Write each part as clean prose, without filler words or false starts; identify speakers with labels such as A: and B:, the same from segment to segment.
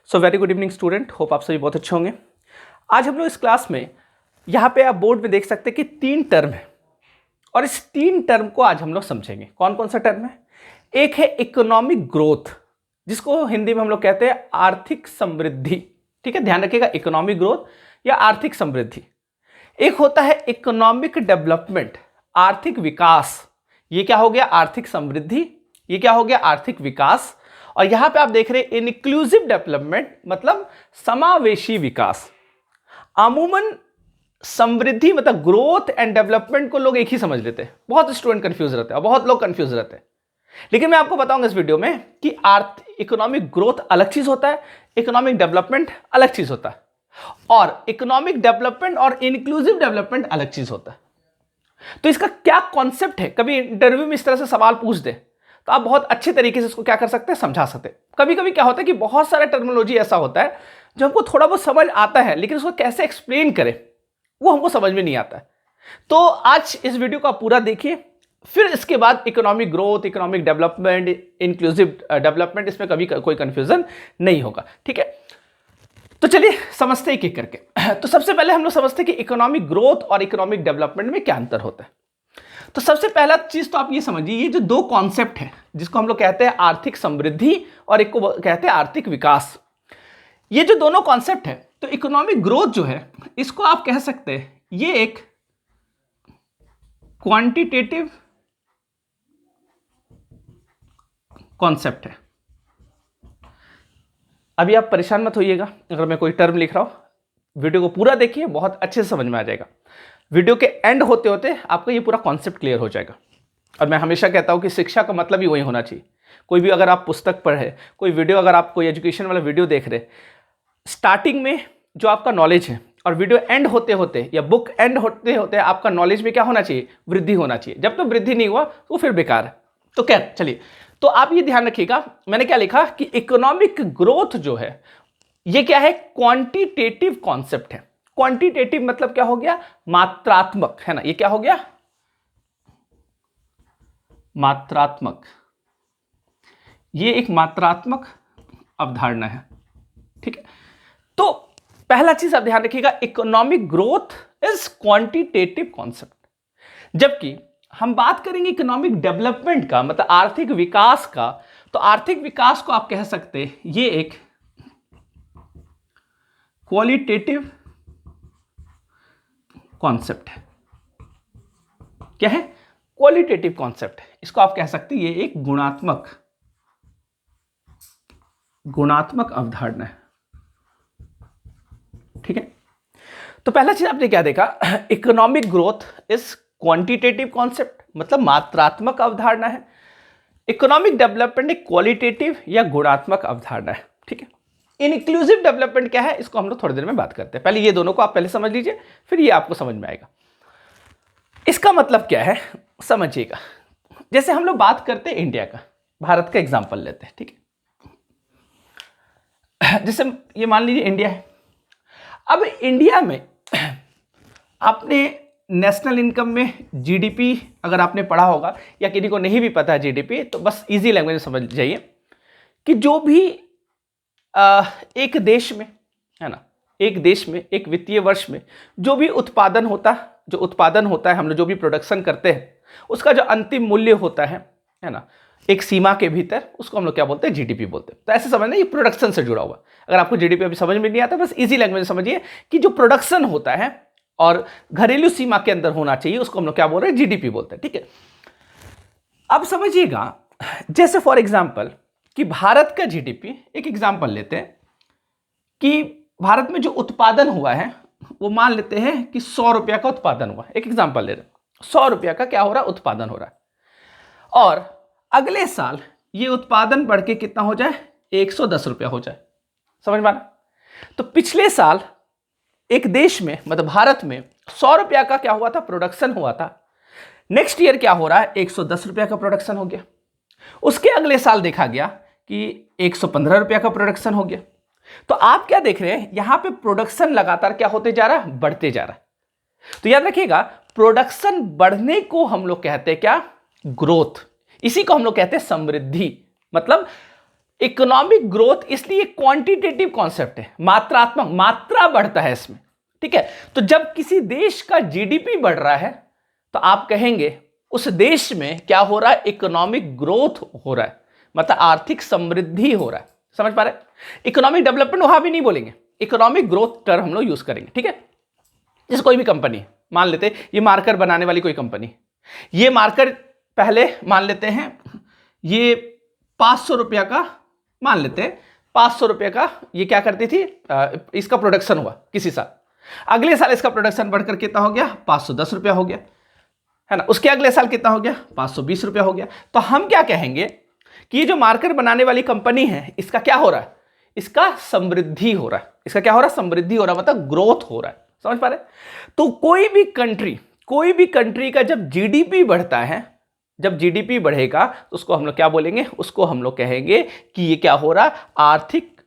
A: So very good evening student, hope आप सभी बहुत अच्छे होंगे। आज हम लोग इस क्लास में यहाँ पे आप बोर्ड में देख सकते हैं कि 3 टर्म है और इस 3 टर्म को आज हम लोग समझेंगे। कौन कौन सा टर्म है? एक है इकोनॉमिक ग्रोथ, जिसको हिंदी में हम लोग कहते हैं आर्थिक समृद्धि। ठीक है, ध्यान रखिएगा, इकोनॉमिक ग्रोथ या आर्थिक समृद्धि। एक होता है इकोनॉमिक डेवलपमेंट, आर्थिक विकास। ये क्या हो गया? आर्थिक समृद्धि। ये क्या हो गया? आर्थिक विकास। और यहां पे आप देख रहे हैं इनक्लूसिव डेवलपमेंट, मतलब समावेशी विकास। अमूमन समृद्धि मतलब ग्रोथ एंड डेवलपमेंट को लोग एक ही समझ लेते हैं। बहुत स्टूडेंट कंफ्यूज रहते हैं और बहुत लोग कंफ्यूज रहते हैं, लेकिन मैं आपको बताऊंगा इस वीडियो में कि इकोनॉमिक ग्रोथ अलग चीज होता है, इकोनॉमिक डेवलपमेंट अलग चीज होता है, और इकोनॉमिक डेवलपमेंट और इंक्लूसिव डेवलपमेंट अलग चीज होता है। तो इसका क्या कॉन्सेप्ट है, कभी इंटरव्यू में इस तरह से सवाल पूछ दे तो आप बहुत अच्छे तरीके से इसको क्या कर सकते हैं, समझा सकते हैं। कभी कभी क्या होता है कि बहुत सारा टर्मिनोलॉजी ऐसा होता है जो हमको थोड़ा बहुत समझ आता है, लेकिन उसको कैसे एक्सप्लेन करें वो हमको समझ में नहीं आता है। तो आज इस वीडियो को आप पूरा देखिए, फिर इसके बाद economic growth, economic development, inclusive development, इसमें कभी कोई कंफ्यूजन नहीं होगा। ठीक है, तो चलिए समझते हैं एक एक करके। तो सबसे पहले हम लोग समझते हैं कि इकोनॉमिक ग्रोथ और इकोनॉमिक डेवलपमेंट में क्या अंतर होता है। तो सबसे पहला चीज तो आप ये समझिए, ये जो 2 कॉन्सेप्ट है जिसको हम लोग कहते हैं आर्थिक समृद्धि और एक को कहते हैं आर्थिक विकास, ये जो दोनों कॉन्सेप्ट है, तो इकोनॉमिक ग्रोथ जो है इसको आप कह सकते हैं ये एक क्वांटिटेटिव कॉन्सेप्ट है। अभी आप परेशान मत होइएगा अगर मैं कोई टर्म लिख रहा हूं, वीडियो को पूरा देखिए, बहुत अच्छे से समझ में आ जाएगा। वीडियो के एंड होते होते आपको ये पूरा कॉन्सेप्ट क्लियर हो जाएगा। और मैं हमेशा कहता हूं कि शिक्षा का मतलब ही वही होना चाहिए। कोई भी अगर आप पुस्तक पढ़े, कोई वीडियो, अगर आप कोई एजुकेशन वाला वीडियो देख रहे, स्टार्टिंग में जो आपका नॉलेज है और वीडियो एंड होते होते या बुक एंड होते होते आपका नॉलेज में क्या होना चाहिए? वृद्धि होना चाहिए। जब तक वृद्धि नहीं हुआ तो फिर बेकार है। तो क्या, चलिए, तो आप ये ध्यान रखिएगा, मैंने क्या लिखा कि इकोनॉमिक ग्रोथ जो है ये क्या है? क्वांटिटेटिव कॉन्सेप्ट है। क्वांटिटेटिव मतलब क्या हो गया? मात्रात्मक, है ना। ये क्या हो गया? मात्रात्मक। ये एक मात्रात्मक अवधारणा है। ठीक है, तो पहला चीज आप ध्यान रखिएगा, economic growth is quantitative concept. जबकि हम बात करेंगे इकोनॉमिक डेवलपमेंट का, मतलब आर्थिक विकास का, तो आर्थिक विकास को आप कह सकते हैं ये एक क्वालिटेटिव कॉन्सेप्ट है। क्या है? क्वालिटेटिव कॉन्सेप्ट है। इसको आप कह सकते हैं ये एक गुणात्मक अवधारणा है। ठीक है, तो पहला चीज आपने क्या देखा, economic growth is quantitative concept, मतलब मात्रात्मक अवधारणा है। इकोनॉमिक डेवलपमेंट एक क्वालिटेटिव या गुणात्मक अवधारणा है। ठीक है, इंक्लूसिव डेवलपमेंट क्या है इसको हम लोग थोड़ी देर में बात करते हैं। पहले ये दोनों को आप पहले समझ लीजिए, फिर ये आपको समझ में आएगा। इसका मतलब क्या है समझिएगा। जैसे हम लोग बात करते हैं इंडिया का, भारत का एग्जांपल लेते हैं। ठीक है, जैसे ये मान लीजिए इंडिया है। अब इंडिया में आपने नेशनल इनकम में जीडीपी अगर आपने पढ़ा होगा, या किसी को नहीं भी पता है जीडीपी, तो बस इजी लैंग्वेज में समझ जाइए कि जो भी एक देश में, है ना, एक देश में एक वित्तीय वर्ष में जो भी उत्पादन होता है, हम लोग जो भी प्रोडक्शन करते हैं, उसका जो अंतिम मूल्य होता है ना, एक सीमा के भीतर, उसको हम लोग क्या बोलते हैं? जीडीपी बोलते हैं। तो ऐसे समझना, ये प्रोडक्शन से जुड़ा हुआ। अगर आपको जीडीपी अभी समझ में नहीं आता, बस इजी लैंग्वेज में समझिए कि जो प्रोडक्शन होता है और घरेलू सीमा के अंदर होना चाहिए, उसको हम लोग क्या बोल रहे हैं? जीडीपी बोलते हैं। ठीक है, अब समझिएगा, जैसे फॉर एग्जाम्पल कि भारत का जीडीपी, एक एग्जाम्पल लेते हैं कि भारत में जो उत्पादन हुआ है वो मान लेते हैं कि 100 रुपया का उत्पादन हुआ। एक एग्जाम्पल ले रहे हैं, 100 रुपया का क्या हो रहा है? उत्पादन हो रहा है। और अगले साल ये उत्पादन बढ़ के कितना हो जाए? 110 रुपया हो जाए। समझ में आना? तो पिछले साल एक देश में, मतलब भारत में 100 रुपया का क्या हुआ था? प्रोडक्शन हुआ था। नेक्स्ट ईयर क्या हो रहा है? 110 रुपया का प्रोडक्शन हो गया। उसके अगले साल देखा गया कि 115 रुपया का प्रोडक्शन हो गया। तो आप क्या देख रहे हैं? यहां पे प्रोडक्शन लगातार क्या होते जा रहा है? बढ़ते जा रहा है। तो याद रखिएगा, प्रोडक्शन बढ़ने को हम लोग कहते हैं क्या? ग्रोथ। इसी को हम लोग कहते हैं समृद्धि। मतलब इकोनॉमिक ग्रोथ इसलिए क्वांटिटेटिव कॉन्सेप्ट है, मात्रात्मक, मात्रा बढ़ता है इसमें, ठीक है। तो जब किसी देश का जीडीपी बढ़ रहा है तो आप कहेंगे उस देश में क्या हो रहा है, इकोनॉमिक ग्रोथ हो रहा है, मतलब आर्थिक समृद्धि हो रहा है। समझ पा रहे? इकोनॉमिक डेवलपमेंट वहां भी नहीं बोलेंगे, इकोनॉमिक ग्रोथ टर्म हम लोग यूज करेंगे, ठीक है। जैसे कोई भी कंपनी है, मान लेते हैं ये मार्कर बनाने वाली कोई कंपनी, ये मार्कर पहले मान लेते हैं ये 500 रुपया का, मान लेते हैं 500 रुपये का ये क्या करती थी, इसका प्रोडक्शन हुआ किसी साल, अगले साल इसका प्रोडक्शन बढ़कर कितना हो गया, 510 रुपया हो गया, है ना। उसके अगले साल कितना हो गया, 520 रुपया हो गया। तो हम क्या कहेंगे कि ये जो मार्कर बनाने वाली कंपनी है इसका क्या हो रहा है, इसका समृद्धि हो रहा है। इसका क्या हो रहा है, समृद्धि हो रहा है, मतलब ग्रोथ हो रहा है। समझ पा रहे? तो कोई भी कंट्री का जब जीडीपी बढ़ता है, जब जीडीपी बढ़ेगा तो उसको हम लोग क्या बोलेंगे, उसको हम लोग कहेंगे कि ये क्या हो रहा, आर्थिक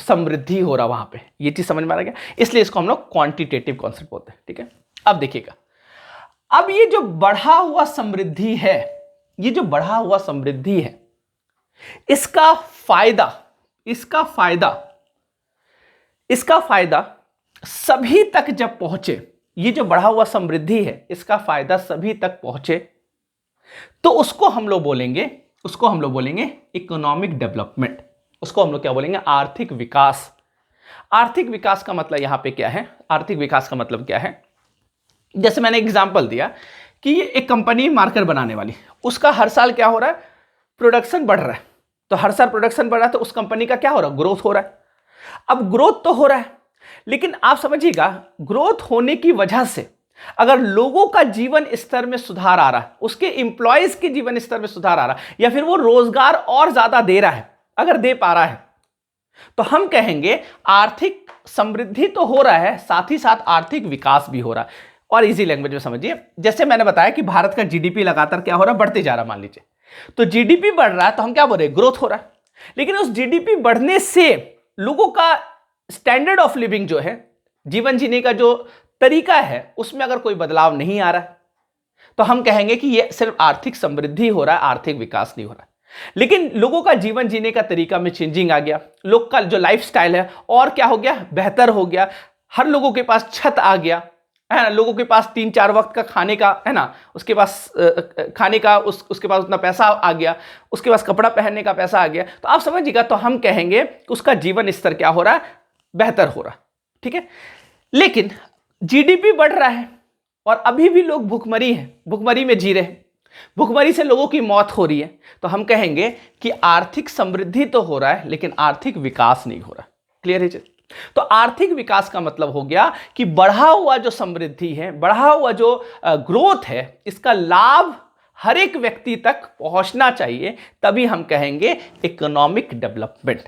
A: समृद्धि हो रहा वहां पे। ये चीज समझ में आ गया, इसलिए इसको हम लोग क्वांटिटेटिव कॉन्सेप्ट बोलते हैं, ठीक है। अब देखिएगा, अब ये जो बढ़ा हुआ समृद्धि है, ये जो बढ़ा हुआ समृद्धि है, इसका फायदा सभी तक जब पहुंचे, ये जो बढ़ा हुआ समृद्धि है इसका फायदा सभी तक पहुंचे, तो उसको हम लोग बोलेंगे इकोनॉमिक डेवलपमेंट। उसको हम लोग क्या बोलेंगे, आर्थिक विकास। आर्थिक विकास का मतलब यहां पे क्या है, आर्थिक विकास का मतलब क्या है, जैसे मैंने एग्जांपल दिया कि ये एक कंपनी मार्कर बनाने वाली, उसका हर साल क्या हो रहा है, प्रोडक्शन बढ़ रहा है। तो हर साल प्रोडक्शन बढ़ रहा है तो उस कंपनी का क्या हो रहा है, ग्रोथ हो रहा है। अब ग्रोथ तो हो रहा है, लेकिन आप समझिएगा ग्रोथ होने की वजह से अगर लोगों का जीवन स्तर में सुधार आ रहा है, उसके एम्प्लॉयज के जीवन स्तर में सुधार आ रहा है, या फिर वो रोजगार और ज्यादा दे रहा है, अगर दे पा रहा है, तो हम कहेंगे आर्थिक समृद्धि तो हो रहा है, साथ ही साथ आर्थिक विकास भी हो रहा है। और इजी लैंग्वेज में समझिए, जैसे मैंने बताया कि भारत का जीडीपी लगातार क्या हो रहा है, बढ़ते जा रहा है, मान लीजिए। तो जीडीपी बढ़ रहा है तो हम क्या बोल रहे हैं, ग्रोथ हो रहा है। लेकिन उस जीडीपी बढ़ने से लोगों का स्टैंडर्ड ऑफ लिविंग जो है, जीवन जीने का जो तरीका है, उसमें अगर कोई बदलाव नहीं आ रहा है तो हम कहेंगे कि यह सिर्फ आर्थिक समृद्धि हो रहा है, आर्थिक विकास नहीं हो रहा है। लेकिन लोगों का जीवन जीने का तरीका में चेंजिंग आ गया, लोग का जो लाइफस्टाइल है और क्या हो गया, बेहतर हो गया। हर लोगों के पास छत आ गया, है ना, लोगों के पास 3-4 वक्त का खाने का, है ना, उसके पास खाने का उसके पास उतना पैसा आ गया, उसके पास कपड़ा पहनने का पैसा आ गया। तो आप समझिएगा, तो हम कहेंगे कि उसका जीवन स्तर क्या हो रहा है, बेहतर हो रहा है, ठीक है। लेकिन जीडीपी बढ़ रहा है और अभी भी लोग भुखमरी में जी रहे हैं, भुखमरी से लोगों की मौत हो रही है, तो हम कहेंगे कि आर्थिक समृद्धि तो हो रहा है लेकिन आर्थिक विकास नहीं हो रहा। क्लियर है? तो आर्थिक विकास का मतलब हो गया कि बढ़ा हुआ जो समृद्धि है, बढ़ा हुआ जो ग्रोथ है, इसका लाभ हर एक व्यक्ति तक पहुंचना चाहिए, तभी हम कहेंगे इकोनॉमिक डेवलपमेंट।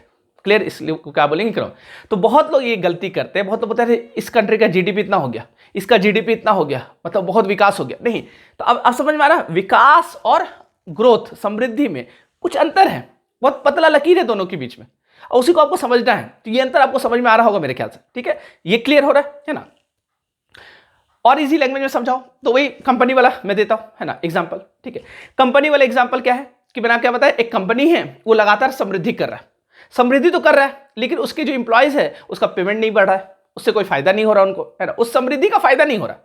A: क्लियर? इसलिए क्या बोलेंगे इकोनॉमिक। तो बहुत लोग ये गलती करते हैं, बहुत लोग बताते हैं इस कंट्री का जीडीपी इतना हो गया, इसका जीडीपी इतना हो गया, मतलब बहुत विकास हो गया। नहीं, तो अब समझ में आ रहा, विकास और ग्रोथ, समृद्धि में कुछ अंतर है, बहुत पतला लकीर है दोनों के बीच में, और उसी को आपको समझना है। तो ये अंतर आपको समझ में आ रहा होगा मेरे ख्याल से, ठीक है, ये क्लियर हो रहा है ना। और इजी लैंग्वेज में समझाओ तो वही कंपनी वाला मैं देता हूं, है ना, एग्जांपल, ठीक है। कंपनी वाला एग्जांपल क्या है कि मैंने क्या बताया, एक कंपनी है वो लगातार समृद्धि कर रहा है, समृद्धि तो कर रहा है, लेकिन उसके जो इंप्लॉयज है उसका पेमेंट नहीं बढ़ रहा है, उससे कोई फायदा नहीं हो रहा उनको, है ना, उस समृद्धि का फायदा नहीं हो रहा,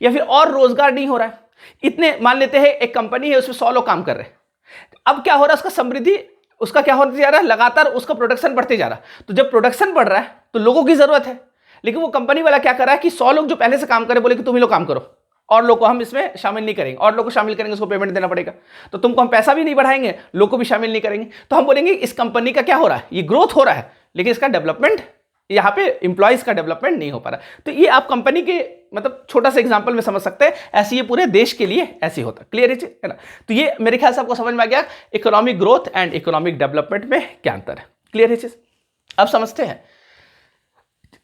A: या फिर और रोजगार नहीं हो रहा है। इतने मान लेते हैं एक कंपनी है, उसमें 100 लोग काम कर रहे हैं, अब क्या हो रहा है, उसका समृद्धि, उसका क्या होता जा रहा है, लगातार उसका प्रोडक्शन बढ़ते जा रहा है। तो जब प्रोडक्शन बढ़ रहा है तो लोगों की जरूरत है, लेकिन वो कंपनी वाला क्या कर रहा है कि 100 लोग जो पहले से काम करे बोले कि तुम ही लोग काम करो, और लोग को हम इसमें शामिल नहीं करेंगे, और लोग को शामिल करेंगे उसको पेमेंट देना पड़ेगा, तो तुमको हम पैसा भी नहीं बढ़ाएंगे, लोग को भी शामिल नहीं करेंगे। तो हम बोलेंगे इस कंपनी का क्या हो रहा है, ये ग्रोथ हो रहा है, लेकिन इसका डेवलपमेंट, यहाँ पे इंप्लॉइज का डेवलपमेंट नहीं हो पा रहा। तो ये आप कंपनी के मतलब छोटा सा एग्जांपल में समझ सकते हैं, ऐसे ये पूरे देश के लिए ऐसे होता है। क्लियर है ना? तो ये मेरे ख्याल से आपको समझ में आ गया economic growth and economic development में क्या अंतर है। क्लियर है चीज? अब समझते हैं,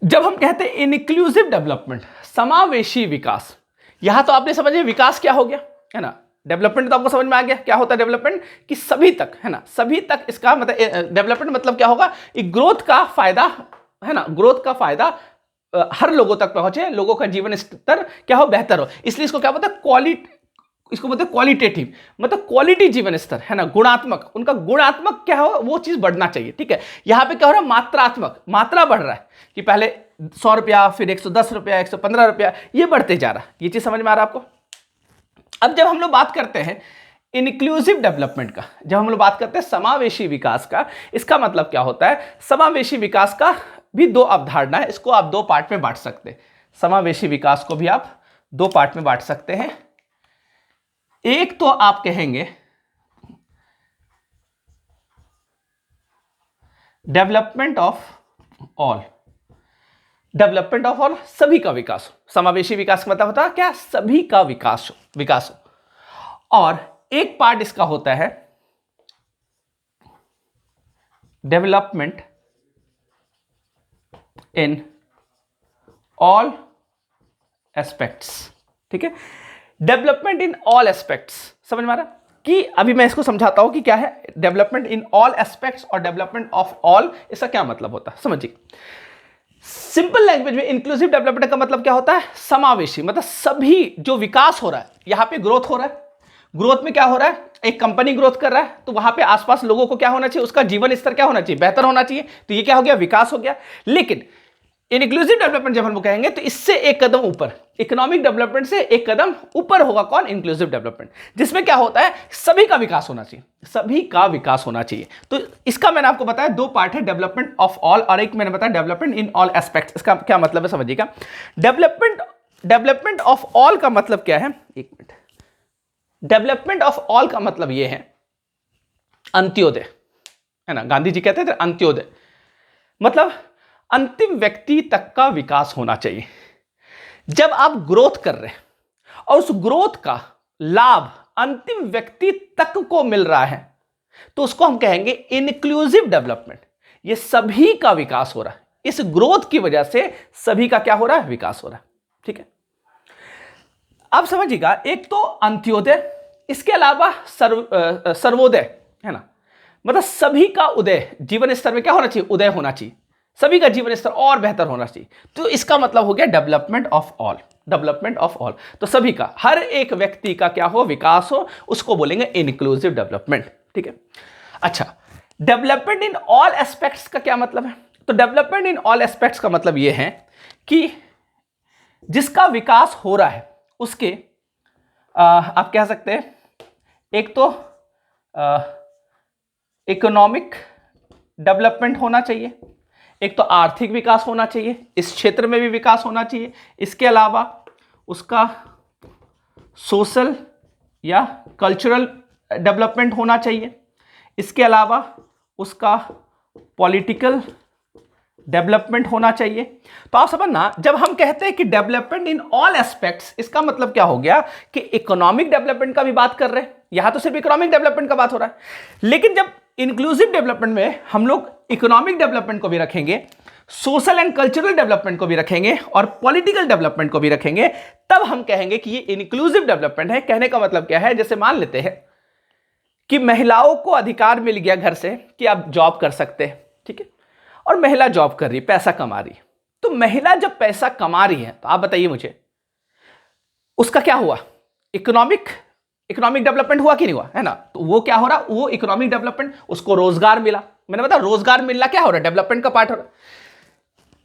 A: जब हम कहते हैं इनक्लूसिव डेवलपमेंट, समावेशी विकास, यहां तो आपने समझे विकास क्या हो गया, है ना, डेवलपमेंट तो आपको समझ में आ गया क्या होता है डेवलपमेंट, कि सभी तक, है ना, सभी तक, इसका मतलब डेवलपमेंट मतलब क्या होगा, ग्रोथ का फायदा, है ना, ग्रोथ का फायदा हर लोगों तक पहुंचे, लोगों का जीवन स्तर क्या हो, बेहतर हो। इसलिए इसको क्या बोलते हैं, इसको बोलते हैं क्वालिटेटिव, मतलब क्वालिटी जीवन स्तर है ना, गुणात्मक, उनका गुणात्मक क्या हो वो चीज बढ़ना चाहिए। ठीक है, यहां पे क्या हो रहा है, मात्रात्मक, मात्रा बढ़ रहा है कि पहले 100 रुपया, फिर 110 रुपया, 115 रुपया, ये बढ़ते जा रहा है। ये चीज समझ में आ रहा है आपको? अब जब हम लोग बात करते हैं इंक्लूसिव डेवलपमेंट का, जब हम लोग बात करते हैं समावेशी विकास का, इसका मतलब क्या होता है? समावेशी विकास का भी दो अवधारणा है, इसको आप दो पार्ट में बांट सकते हैं। समावेशी विकास को भी आप दो पार्ट में बांट सकते हैं। एक तो आप कहेंगे development of all, development of all, सभी का विकास हो। समावेशी विकास का मतलब होता है क्या? सभी का विकास हो। और एक पार्ट इसका होता है डेवलपमेंट इन ऑल एस्पेक्ट्स। ठीक है, डेवलपमेंट इन ऑल एस्पेक्ट्स, समझ में आ रहा कि अभी मैं इसको समझाता हूं कि क्या है डेवलपमेंट इन ऑल एस्पेक्ट्स और डेवलपमेंट ऑफ ऑल, इसका क्या मतलब होता है समझिए। सिंपल लैंग्वेज में इंक्लूसिव डेवलपमेंट का मतलब क्या होता है? समावेशी, मतलब सभी जो विकास हो रहा है, यहां पे ग्रोथ हो रहा है, ग्रोथ में क्या हो रहा है? एक कंपनी ग्रोथ कर रहा है तो वहां पे आसपास लोगों को क्या होना चाहिए? उसका जीवन स्तर क्या होना चाहिए? बेहतर होना चाहिए। तो ये क्या हो गया? विकास हो गया। लेकिन इंक्लूसिव डेवलपमेंट जब हम लोग कहेंगे तो इससे एक कदम ऊपर, इकोनॉमिक डेवलपमेंट से एक कदम ऊपर होगा कौन? इंक्लूसिव डेवलपमेंट, जिसमें क्या होता है? सभी का विकास होना चाहिए, सभी का विकास होना चाहिए। तो इसका मैंने आपको बताया दो पार्ट है, डेवलपमेंट ऑफ ऑल और एक मैंने बताया डेवलपमेंट इन ऑल एस्पेक्ट्स। इसका क्या मतलब है समझिएगा। डेवलपमेंट ऑफ ऑल का मतलब क्या है? एक मिनट, डेवलपमेंट ऑफ ऑल का मतलब यह है अंत्योदय, है ना, गांधी जी कहते थे अंत्योदय, मतलब अंतिम व्यक्ति तक का विकास होना चाहिए। जब आप ग्रोथ कर रहे हैं और उस ग्रोथ का लाभ अंतिम व्यक्ति तक को मिल रहा है तो उसको हम कहेंगे इंक्लूसिव डेवलपमेंट। ये सभी का विकास हो रहा है, इस ग्रोथ की वजह से सभी का क्या हो रहा है? विकास हो रहा है। ठीक है, अब समझिएगा, एक तो अंत्योदय, इसके अलावा सर्वोदय, है ना, मतलब सभी का उदय, जीवन स्तर में क्या होना चाहिए? उदय होना चाहिए, सभी का जीवन स्तर और बेहतर होना चाहिए। तो इसका मतलब हो गया development of all, development of all, तो सभी का, हर एक व्यक्ति का क्या हो? विकास हो, उसको बोलेंगे इंक्लूसिव डेवलपमेंट। ठीक है, अच्छा, डेवलपमेंट इन ऑल एस्पेक्ट्स का क्या मतलब है? तो डेवलपमेंट इन ऑल एस्पेक्ट्स का मतलब यह है कि जिसका विकास हो रहा है उसके आप कह सकते हैं एक तो इकोनॉमिक डेवलपमेंट होना चाहिए, एक तो आर्थिक विकास होना चाहिए, इस क्षेत्र में भी विकास होना चाहिए, इसके अलावा उसका सोशल या कल्चरल डेवलपमेंट होना चाहिए, इसके अलावा उसका पॉलिटिकल डेवलपमेंट होना चाहिए। तो आप समझना, जब हम कहते हैं कि डेवलपमेंट इन ऑल एस्पेक्ट्स, इसका मतलब क्या हो गया कि इकोनॉमिक डेवलपमेंट का भी बात कर रहे हैं। यहां तो सिर्फ इकोनॉमिक डेवलपमेंट का बात हो रहा है, लेकिन जब इंक्लूसिव डेवलपमेंट में हम लोग इकोनॉमिक डेवलपमेंट को भी रखेंगे, सोशल एंड कल्चरल डेवलपमेंट को भी रखेंगे और पॉलिटिकल डेवलपमेंट को भी रखेंगे, तब हम कहेंगे कि ये इंक्लूसिव डेवलपमेंट है। कहने का मतलब क्या है? जैसे मान लेते हैं कि महिलाओं को अधिकार मिल गया घर से कि आप जॉब कर सकते हैं, ठीक है, और महिला जॉब कर रही, पैसा कमा रही, तो महिला जब पैसा कमा रही है तो आप बताइए मुझे, उसका क्या हुआ? इकोनॉमिक डेवलपमेंट हुआ कि नहीं हुआ? है ना, तो वो क्या हो रहा? वो इकोनॉमिक डेवलपमेंट, उसको रोजगार मिला। मैंने बताया रोजगार मिलना क्या हो रहा है? डेवलपमेंट का पार्ट हो रहा है।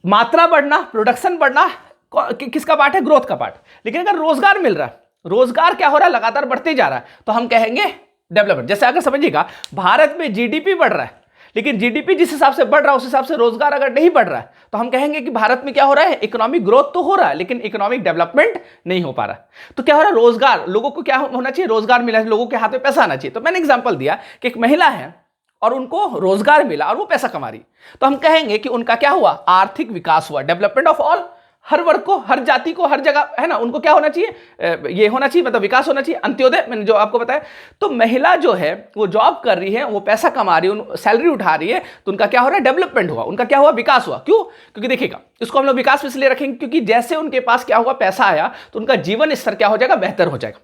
A: मात्रा बढ़ना, प्रोडक्शन बढ़ना किसका पार्ट है? ग्रोथ का पार्ट। लेकिन अगर रोजगार मिल रहा है, रोजगार क्या हो रहा है? लगातार बढ़ते जा रहा है, तो हम कहेंगे डेवलपमेंट। जैसे अगर समझिएगा, भारत में जीडीपी बढ़ रहा है, लेकिन जीडीपी जिस हिसाब से बढ़ रहा है उस हिसाब से रोजगार अगर नहीं बढ़ रहा है, तो हम कहेंगे कि भारत में क्या हो रहा है? इकोनॉमिक ग्रोथ तो हो रहा है, लेकिन इकोनॉमिक डेवलपमेंट नहीं हो पा रहा है। तो क्या हो रहा है? रोजगार, लोगों को क्या होना चाहिए? रोजगार मिला, लोगों के हाथ में पैसा आना चाहिए। तो मैंने एग्जांपल दिया कि एक महिला है और उनको रोजगार मिला और वो पैसा कमा रही, तो हम कहेंगे कि उनका क्या हुआ? आर्थिक विकास हुआ। डेवलपमेंट ऑफ ऑल, हर वर्ग को, हर जाति को, हर जगह, है ना, उनको क्या होना चाहिए? ये होना चाहिए, मतलब विकास होना चाहिए। अंत्योदय मैंने जो आपको बताया। तो महिला जो है वो जॉब कर रही है, वो पैसा कमा रही है, सैलरी उठा रही है, तो उनका क्या हो रहा है? डेवलपमेंट हुआ, उनका क्या हुआ? विकास हुआ। क्यों? क्योंकि देखिएगा, इसको हम लोग विकास इसलिए रखेंगे क्योंकि जैसे उनके पास क्या हुआ? पैसा आया, तो उनका जीवन स्तर क्या हो जाएगा? बेहतर हो जाएगा।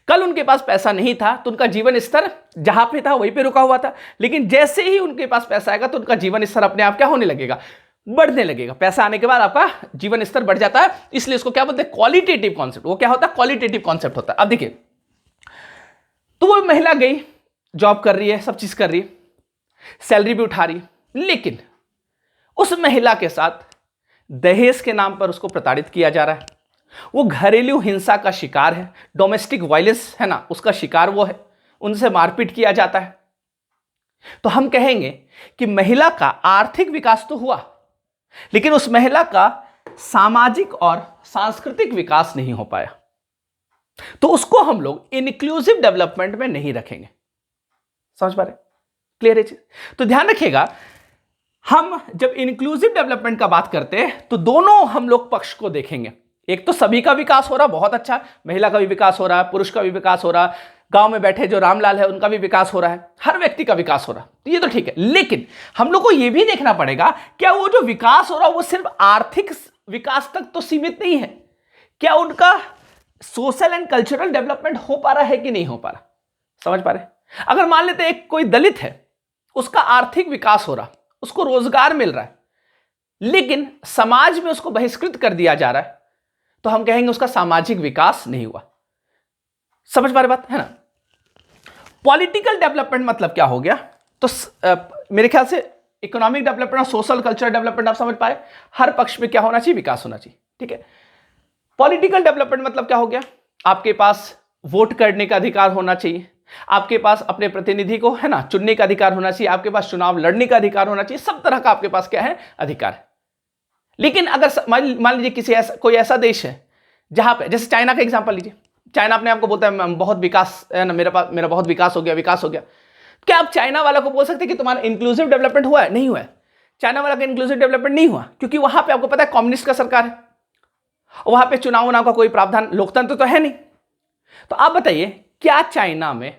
A: कल उनके पास पैसा नहीं था तो उनका जीवन स्तर जहां पे था वहीं पे रुका हुआ था, लेकिन जैसे ही उनके पास पैसा आएगा तो उनका जीवन स्तर अपने आप क्या होने लगेगा? बढ़ने लगेगा। पैसा आने के बाद आपका जीवन स्तर बढ़ जाता है, इसलिए इसको क्या बोलते हैं? Qualitative concept. वो क्या होता है? क्वालिटेटिव कॉन्सेप्ट होता है। अब देखिए, तो वो महिला गई, जॉब कर रही है, सब चीज कर रही है, सैलरी भी उठा रही है, लेकिन उस महिला के साथ दहेज के नाम पर उसको प्रताड़ित किया जा रहा है। वो घरेलू हिंसा का शिकार है, डोमेस्टिक वायलेंस है ना, उसका शिकार वो है, उनसे मारपीट किया जाता है। तो हम कहेंगे कि महिला का आर्थिक विकास तो हुआ, लेकिन उस महिला का सामाजिक और सांस्कृतिक विकास नहीं हो पाया। तो उसको हम लोग इंक्लूसिव डेवलपमेंट में नहीं रखेंगे। समझ पा रहे? क्लियर है चीज? तो ध्यान रखिएगा, हम जब इंक्लूसिव डेवलपमेंट का बात करते हैं तो दोनों हम लोग पक्ष को देखेंगे। एक तो सभी का विकास हो रहा, बहुत अच्छा, महिला का भी विकास हो रहा है, पुरुष का भी विकास हो रहा है, गांव में बैठे जो रामलाल है उनका भी विकास हो रहा है, हर व्यक्ति का विकास हो रहा है, तो ये तो ठीक है। लेकिन हम लोग को यह भी देखना पड़ेगा, क्या वो जो विकास हो रहा है वो सिर्फ आर्थिक विकास तक तो सीमित नहीं है, क्या उनका सोशल एंड कल्चरल डेवलपमेंट हो पा रहा है कि नहीं हो पा रहा। समझ पा रहे? अगर मान लेते एक कोई दलित है, उसका आर्थिक विकास हो रहा, उसको रोजगार मिल रहा है, लेकिन समाज में उसको बहिष्कृत कर दिया जा रहा है, तो हम कहेंगे उसका सामाजिक विकास नहीं हुआ। समझ पा रहे बात है ना? पॉलिटिकल डेवलपमेंट मतलब क्या हो गया? तो मेरे ख्याल से इकोनॉमिक डेवलपमेंट और सोशल कल्चरल डेवलपमेंट आप समझ पाए, हर पक्ष में क्या होना चाहिए? विकास होना चाहिए। ठीक है। पॉलिटिकल डेवलपमेंट मतलब क्या हो गया? आपके पास वोट करने का अधिकार होना चाहिए, आपके पास अपने प्रतिनिधि को है ना चुनने का अधिकार होना चाहिए, आपके पास चुनाव लड़ने का अधिकार होना चाहिए, सब तरह का आपके पास क्या है? अधिकार है। लेकिन अगर मान लीजिए किसी कोई ऐसा देश है जहां पे, जैसे चाइना का एग्जांपल लीजिए, चाइना अपने आपको बोलता है बहुत विकास है ना, मेरा बहुत विकास हो गया, विकास हो गया। क्या आप चाइना वाला को बोल सकते हैं कि तुम्हारा इंक्लूसिव डेवलपमेंट हुआ है? नहीं हुआ है। चाइना वाला का इंक्लूसिव डेवलपमेंट नहीं हुआ, क्योंकि वहां पे आपको पता है कम्युनिस्ट का सरकार है, वहां पे चुनाव का कोई प्रावधान, लोकतंत्र तो है नहीं। तो आप बताइए, क्या चाइना में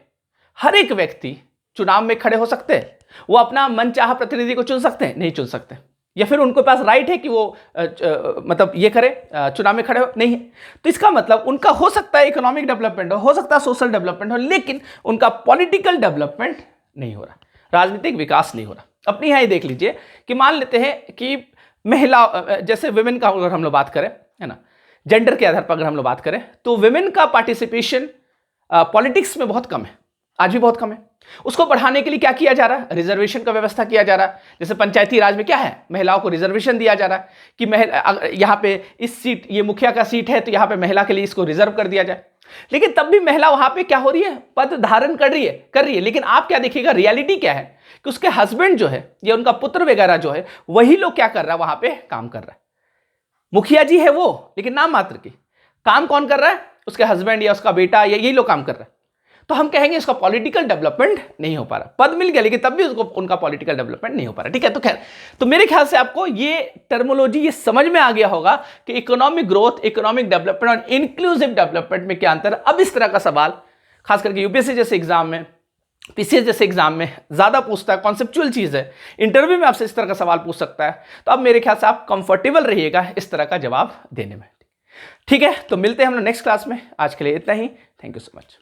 A: हर एक व्यक्ति चुनाव में खड़े हो सकते हैं? वो अपना मनचाहा प्रतिनिधि को चुन सकते हैं? नहीं चुन सकते। या फिर उनके पास राइट है कि वो मतलब ये करे, चुनाव में खड़े हो? नहीं है। तो इसका मतलब उनका हो सकता है इकोनॉमिक डेवलपमेंट हो सकता है सोशल डेवलपमेंट हो, लेकिन उनका पॉलिटिकल डेवलपमेंट नहीं हो रहा, राजनीतिक विकास नहीं हो रहा। अपने यहाँ ही देख लीजिए कि मान लेते हैं कि महिला, जैसे विमेन का अगर हम लोग बात करें है ना, जेंडर के आधार पर अगर हम लोग बात करें, तो विमेन का पार्टिसिपेशन पॉलिटिक्स में बहुत कम है, आज भी बहुत कम है। उसको बढ़ाने के लिए क्या किया जा रहा है? रिजर्वेशन का व्यवस्था किया जा रहा है। जैसे पंचायती राज में क्या है? महिलाओं को रिजर्वेशन दिया जा रहा है कि यहाँ पे इस सीट, ये मुखिया का सीट है तो यहाँ पे महिला के लिए इसको रिजर्व कर दिया जाए। लेकिन तब भी महिला वहां पे क्या हो रही है? पद धारण कर रही है। लेकिन आप क्या देखिएगा, रियलिटी क्या है कि उसके हस्बैंड जो है या उनका पुत्र वगैरह जो है, वही लोग क्या कर रहा है? वहां पे काम कर रहा है। मुखिया जी है वो, लेकिन नाम मात्र की। काम कौन कर रहा है? उसके हस्बैंड या उसका बेटा या यही लोग काम कर रहा है। तो हम कहेंगे इसका पॉलिटिकल डेवलपमेंट नहीं हो पा रहा। पद मिल गया, लेकिन तब भी उसको उनका पॉलिटिकल डेवलपमेंट नहीं हो पा रहा। ठीक है, तो खैर, तो मेरे ख्याल से आपको ये टर्मोलॉजी ये समझ में आ गया होगा कि इकोनॉमिक ग्रोथ, इकोनॉमिक डेवलपमेंट और इंक्लूसिव डेवलपमेंट में क्या अंतर है। अब इस तरह का सवाल खास करके यूपीएससी जैसे एग्जाम में, पीसीएस जैसे एग्जाम में ज्यादा पूछता है, कॉन्सेप्चुअल चीज है, इंटरव्यू में आपसे इस तरह का सवाल पूछ सकता है। तो अब मेरे ख्याल से आप कंफर्टेबल रहिएगा इस तरह का जवाब देने में। ठीक है, तो मिलते हैं हम लोग नेक्स्ट क्लास में। आज के लिए इतना ही। Thank you so much.